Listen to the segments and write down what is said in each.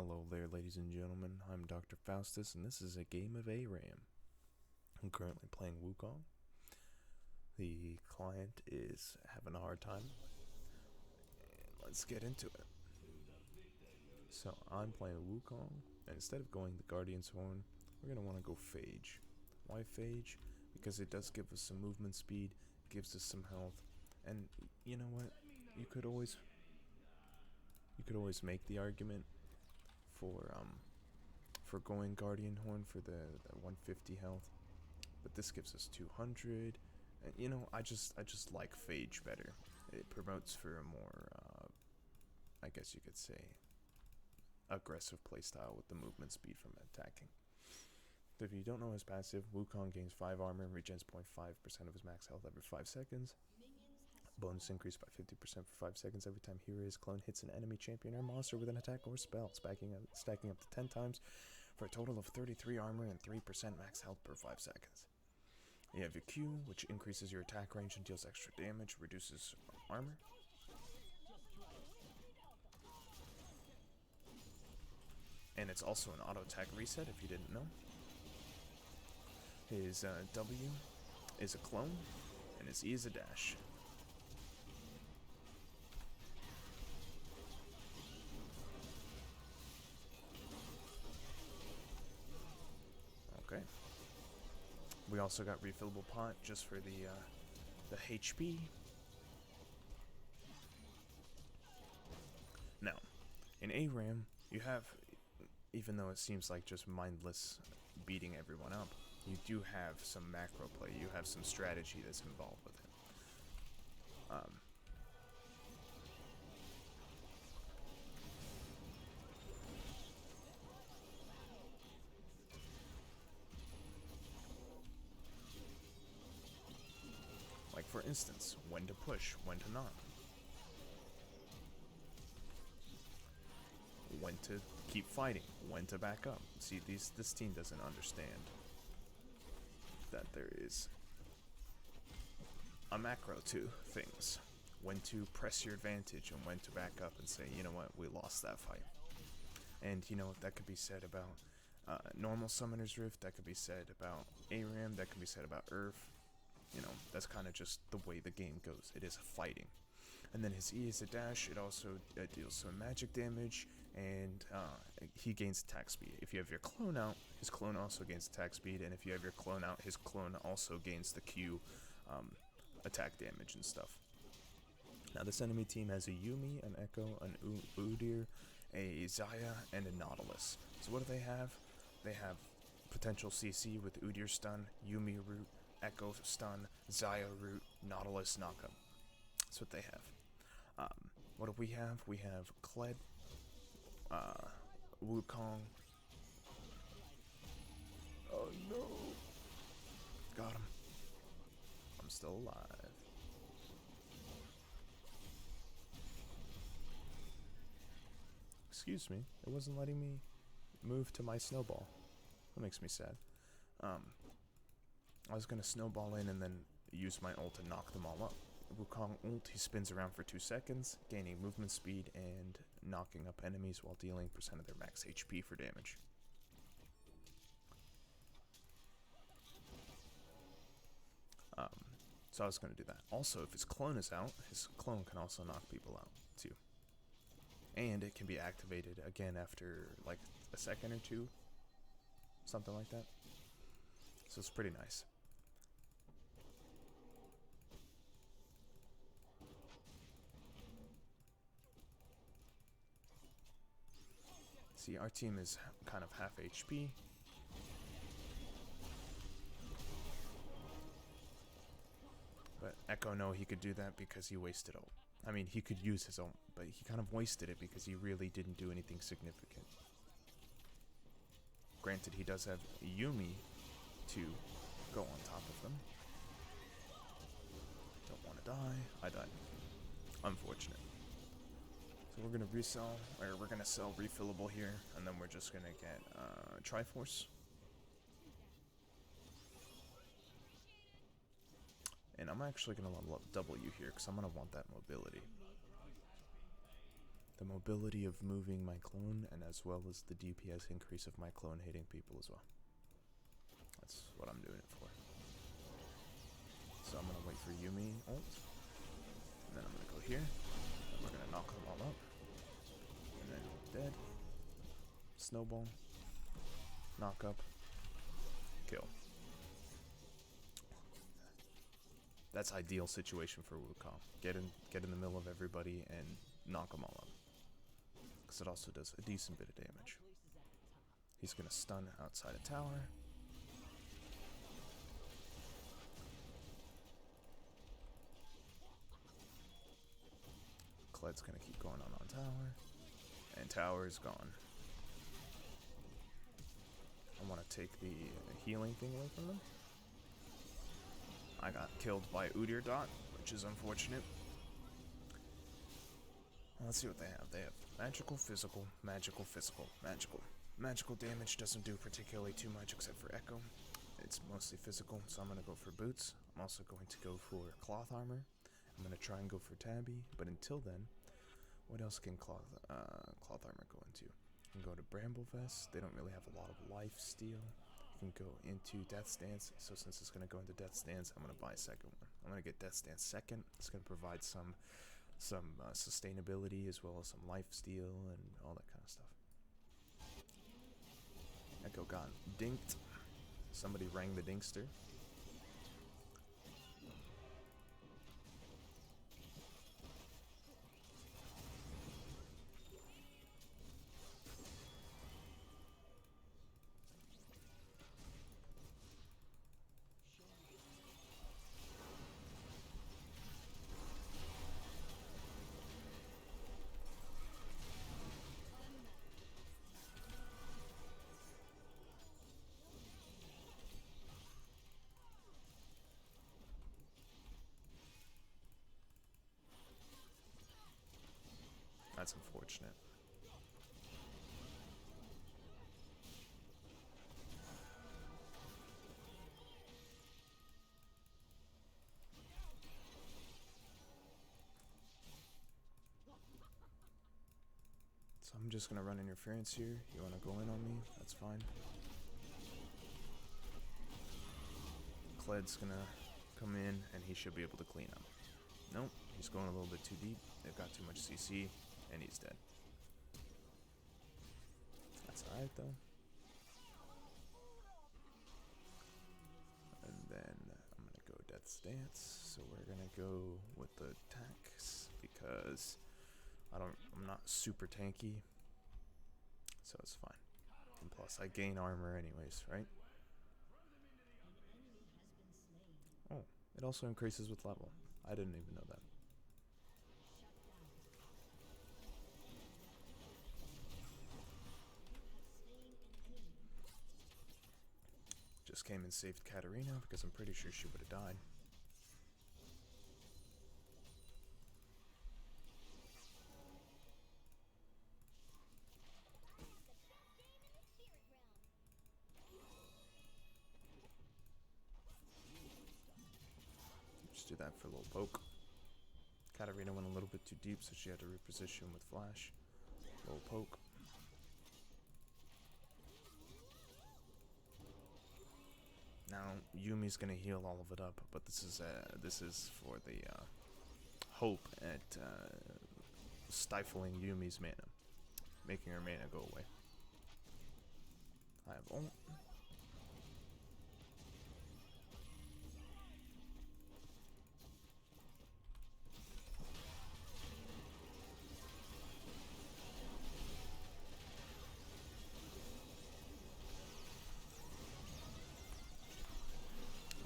Hello there, ladies and gentlemen. I'm Dr. Faustus, and this is a game of Aram. I'm currently playing Wukong. The client is having a hard time. And let's get into it. So I'm playing Wukong, and instead of going the Guardian's Horn, we're going to want to go Phage. Why Phage? Because it does give us some movement speed, gives us some health, and you know what? You could always make the argument for going Guardian Horn for the 150 health, but this gives us 200. And, you know, I just like Phage better. It promotes for a more, I guess you could say, aggressive playstyle with the movement speed from attacking. So if you don't know his passive, Wukong gains 5 armor and regens 0.5% of his max health every 5 seconds. Bonus increase by 50% for 5 seconds every time he or his clone hits an enemy champion or monster with an attack or spell, stacking up to 10 times for a total of 33 armor and 3% max health per 5 seconds. You have your Q, which increases your attack range and deals extra damage, reduces armor. And it's also an auto attack reset if you didn't know. His W is a clone, and his E is a dash. Okay. We also got refillable pot just for the HP. Now, in ARAM, you have, even though it seems like just mindless beating everyone up, you do have some macro play. You have some strategy that's involved with it. Like, for instance, when to push, when to not. When to keep fighting, when to back up. See, this team doesn't understand that there is a macro to things. When to press your advantage and when to back up and say, you know what, we lost that fight. And, you know, that could be said about normal Summoner's Rift, that could be said about ARAM, that could be said about Earth. You know, that's kind of just the way the game goes. It is fighting. And then his E is a dash. It also deals some magic damage, and he gains attack speed. If you have your clone out, his clone also gains attack speed, and if you have your clone out, his clone also gains the Q attack damage and stuff. Now this enemy team has a Yuumi, an Echo, an Udyr, a Xayah, and a Nautilus. So what do they have? They have potential CC with Udyr stun, Yuumi root, Echo stun, Xayah root, Nautilus knockup. That's what they have. What do we have? We have Kled, Wukong. Oh no! Got him. I'm still alive. Excuse me, it wasn't letting me move to my snowball. That makes me sad. I was gonna snowball in and then use my ult to knock them all up. Wukong ult, he spins around for 2 seconds, gaining movement speed and knocking up enemies while dealing % of their max HP for damage. So I was going to do that. Also, if his clone is out, his clone can also knock people out too. And it can be activated again after like a second or two, something like that. So it's pretty nice. See, our team is kind of half HP. But Echo, no, he could do that because he wasted ult. I mean, he could use his ult, but he kind of wasted it because he really didn't do anything significant. Granted, he does have Yuumi to go on top of them. Don't want to die. I died. Unfortunate. So we're going to resell, or we're going to sell refillable here, and then we're just going to get Triforce. And I'm actually going to level up W here, because I'm going to want that mobility. the mobility of moving my clone, and as well as the DPS increase of my clone hitting people as well. That's what I'm doing it for. So I'm gonna wait for Yuumi ult, and then I'm gonna go here, and we're gonna knock them all up, and then dead, snowball, knock up, kill. That's ideal situation for Wukong. Get in the middle of everybody and knock them all up. Because it also does a decent bit of damage. He's gonna stun outside a tower. Kled's gonna keep going on tower. And tower is gone. I want to take the healing thing away from them. I got killed by Udyr Dot, which is unfortunate. Let's see what they have. They have magical, physical, magical, physical, magical. Magical damage doesn't do particularly too much except for Echo. It's mostly physical, so I'm going to go for boots. I'm also going to go for cloth armor. I'm going to try and go for Tabby, but until then, what else can cloth armor go into? You can go to Bramble Vest. They don't really have a lot of life steal. You can go into Death Stance. So since it's going to go into Death Stance, I'm going to buy a second one. I'm going to get Death Stance second. It's going to provide some sustainability as well as some life steal and all that kind of stuff. Echo got dinked. Somebody rang the dinkster. That's unfortunate. So I'm just gonna run interference here. You wanna go in on me? That's fine. Kled's gonna come in and he should be able to clean up. Nope, he's going a little bit too deep. They've got too much CC and he's dead. That's alright though. And then I'm gonna go Death Stance. So we're gonna go with the attacks because I'm not super tanky. So it's fine. And plus I gain armor anyways, right? Oh, it also increases with level. I didn't even know that. Just came and saved Katarina because I'm pretty sure she would have died. Just do that for a little poke. Katarina went a little bit too deep, so she had to reposition with flash. Little poke. Now Yuumi's gonna heal all of it up, but this is for the hope at stifling Yuumi's mana, making her mana go away. I have ult.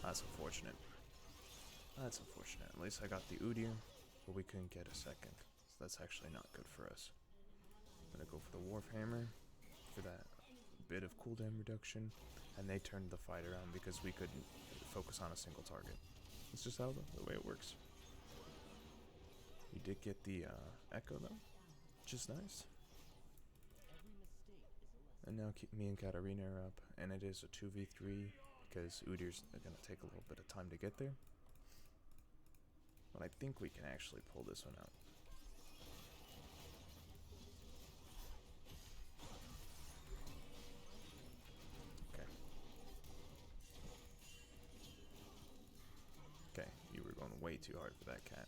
That's unfortunate. That's unfortunate. At least I got the Udyr, but we couldn't get a second. So that's actually not good for us. I'm gonna go for the Warhammer for that bit of cooldown reduction, and they turned the fight around because we couldn't focus on a single target. It's just how the way it works. We did get the Echo though, which is nice. And now me and Katarina are up, and it is a 2v3 because Udyr's going to take a little bit of time to get there. But I think we can actually pull this one out. too hard for that cat.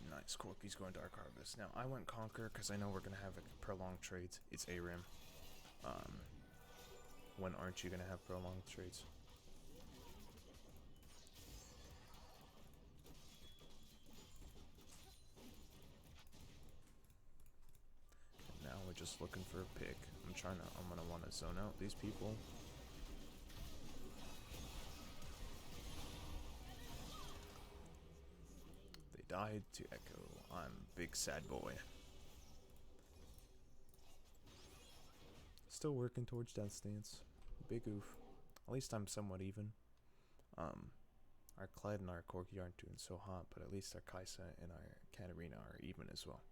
Nice. Corky's going Dark Harvest. Now, I went Conquer because I know we're going to have prolonged trades. It's Aram. When aren't you going to have prolonged trades? And now we're just looking for a pick. I'm going to want to zone out these people. Died to Echo. I'm big sad boy. Still working towards Death Stance. Big oof. At least I'm somewhat even. Our Clyde and our Corki aren't doing so hot, but at least our Kaisa and our Katarina are even as well.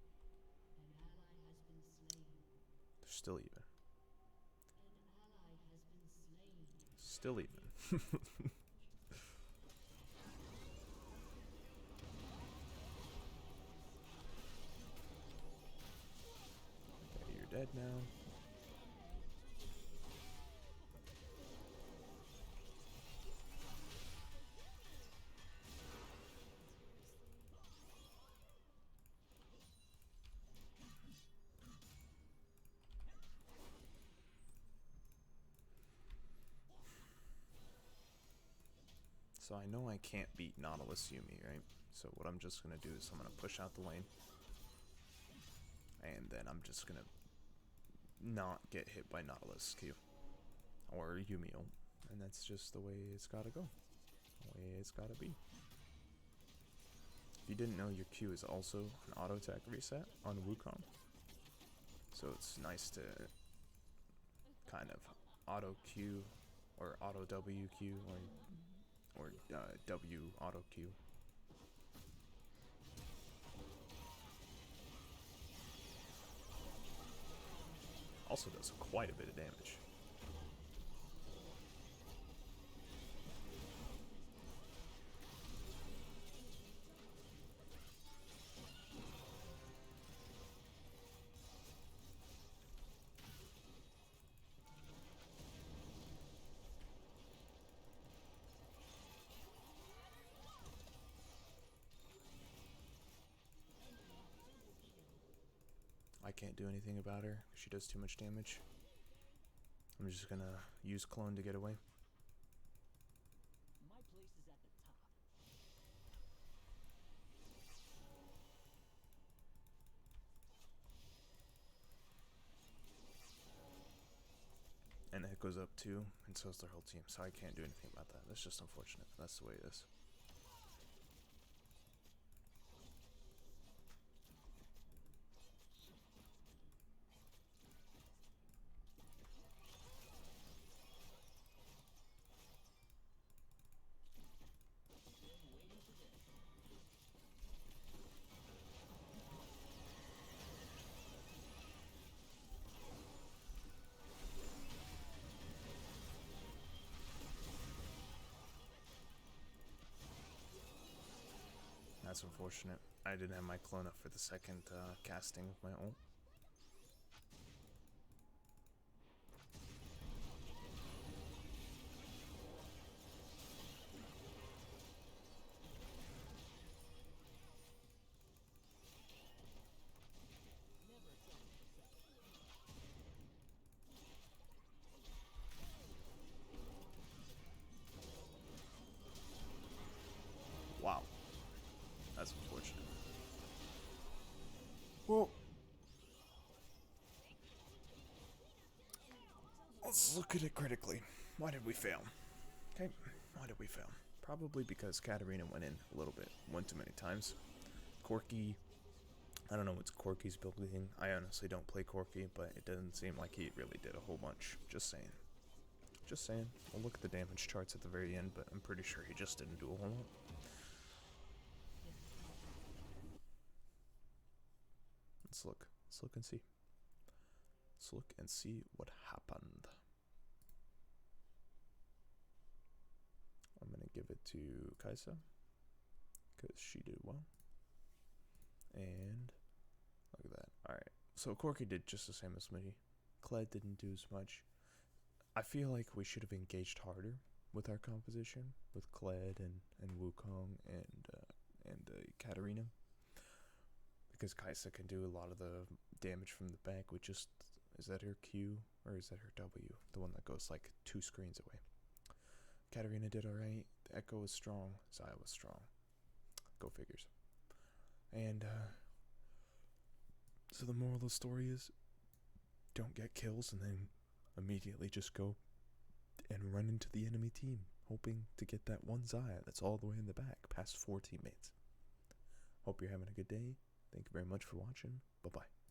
They're still even. Still even. Dead now. So I know I can't beat Nautilus Yumi, right? So what I'm just gonna do is I'm gonna push out the lane. And then I'm just gonna not get hit by Nautilus Q or Yumio, and that's just the way it's gotta go, the way it's gotta be. If you didn't know, your Q is also an auto attack reset on Wukong, so it's nice to kind of auto Q or auto W Q or W auto Q. Also does quite a bit of damage. I can't do anything about her. She does too much damage. I'm just gonna use clone to get away. My place is at the top. And it goes up too, and so is their whole team, so I can't do anything about that. That's just unfortunate. That's the way it is. That's unfortunate. I didn't have my clone up for the second casting of my ult. Wow. That's unfortunate. Well, let's look at it critically. Why did we fail? Okay, why did we fail? Probably because Katarina went in a little bit, one too many times. Corki, I don't know what's Corki's building. I honestly don't play Corki, but it doesn't seem like he really did a whole bunch. Just saying. Just saying. We'll look at the damage charts at the very end, but I'm pretty sure he just didn't do a whole lot. Let's look. Let's look and see. Let's look and see what happened. I'm going to give it to Kaisa, because she did well. And look at that. Alright, so Corki did just the same as me. Clyde didn't do as much. I feel like we should have engaged harder with our composition with Kled and Wukong and Katarina, because Kaisa can do a lot of the damage from the back with just, is that her Q or is that her W? The one that goes like 2 screens away. Katarina did alright. The Echo was strong. Zaya was strong. Go figures. And so the moral of the story is, don't get kills and then immediately just go and run into the enemy team, hoping to get that one Zaya that's all the way in the back, past 4 teammates. Hope you're having a good day. Thank you very much for watching. Bye-bye.